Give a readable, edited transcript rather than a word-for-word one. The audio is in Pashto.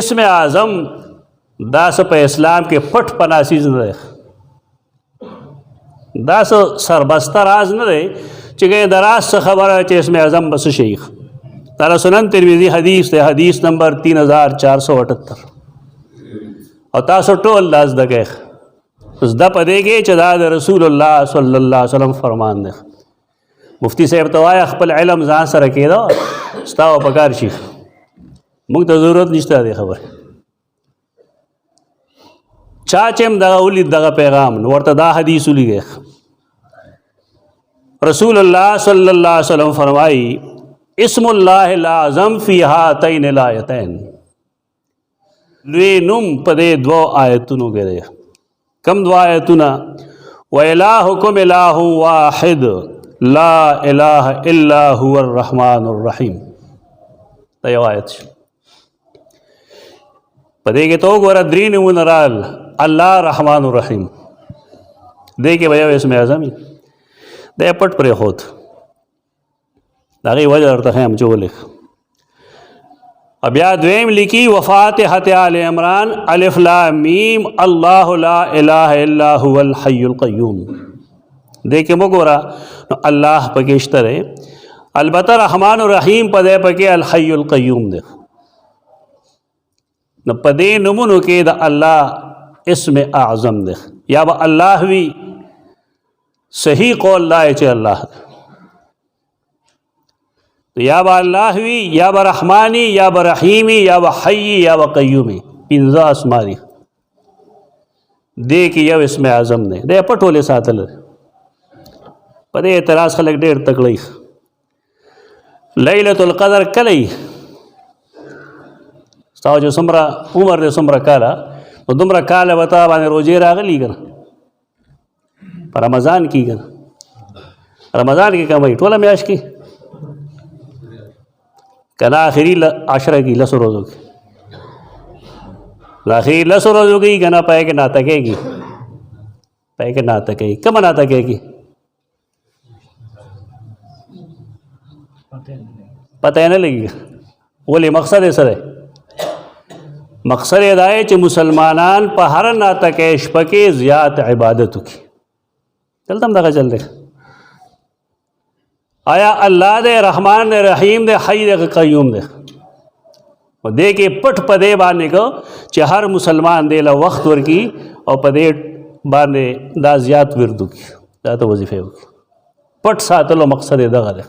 اسم اعظم دا څه په اسلام کې پټ پناسیز نه دی، دا څه سربسته راز نه دی چې د راز څه خبره چې اسم اعظم بس شیخ. دا سنن ترمذی حدیث دی، حدیث نمبر 3478. او تاسو ټول لاس دغه زده پدې کې چې دا د رسول الله صلی الله علیه وسلم فرمان دی. مفتی صاحب ته وایه خپل علم ځان سره کېده ستا به پکار شي، موږ ته ضرورت نشته دی خبر. چا چې هم دغه ولید دغه پیغام نو ورته دا حدیث ولیږي. رسول الله صلی الله علیه وسلم فرمایي اسم الله الاعظم فی هاتین الآیتین، لوی نوم په دې دوه آیتونو کې دی. کم دوه آیتونه؟ وإلهکم إله واحد لا إله إلا هو الرحمن الرحیم. دا یو آیت شو. په دې کې تو ګوره درې نومونه رال، الله رحمان الرحیم. دې کې به یو اسم اعظم وي، دی پټ پرېښود. د هغې وجه درته ښیم چې ولیک. بیا دویم لیکي وفاتحة آل عمران الف لام میم الله لا اله الا هو الحي القیوم. دې کې مو ګوره نو الله پکې شته دی، البته رحمان الرحیم په دی پکې الحي القیوم دی. نو په دې نومونو کې د الله اسم اعظم دی. یا به الله وي، صحیح قول دا چې الله دی. یا به الله وي، یا به رحمانی، یا به رحیمی، یا به حی، یا به قیومی. پنځه اسما دي. دې کې یو اسم اعظم دی، دی پټ ولې ساتل دی. په دې اعتراض خلک ډېر تکړه. لیلة القدر کله وي؟ ستا چې څومره عمر دی څومره کاله، نو دومره کاله به تا باندې روژې راغلي که نه؟ په رمضان کې که نه؟ رمضان کې کموي ټوله میاشت کې که نه آخري عشره کې لسو روزو کې؟ آخري لسو روزو کې که نه پای کې ناته کېږي؟ پای کې ناته کېږي. کومه ناته کېږي؟ پته یې نه لګي. ولې مقصد یې څه دی؟ مقصد یې دا دی چې مسلمانان په هر ناته کې شپه کې زیات عبادت وکړي. دلته هم دغه چل دی. آیا الله دې رحمان دې رحیم دې حی دې قیوم دې؟ او دې کې پټ په دې باندې کو چې هر مسلمان دې له وخت ورکړي او په دې باندې دا زیات ورد وکړي، دا ته وظیفه وکړي. پټ ساتلو مقصد یې دغه دی.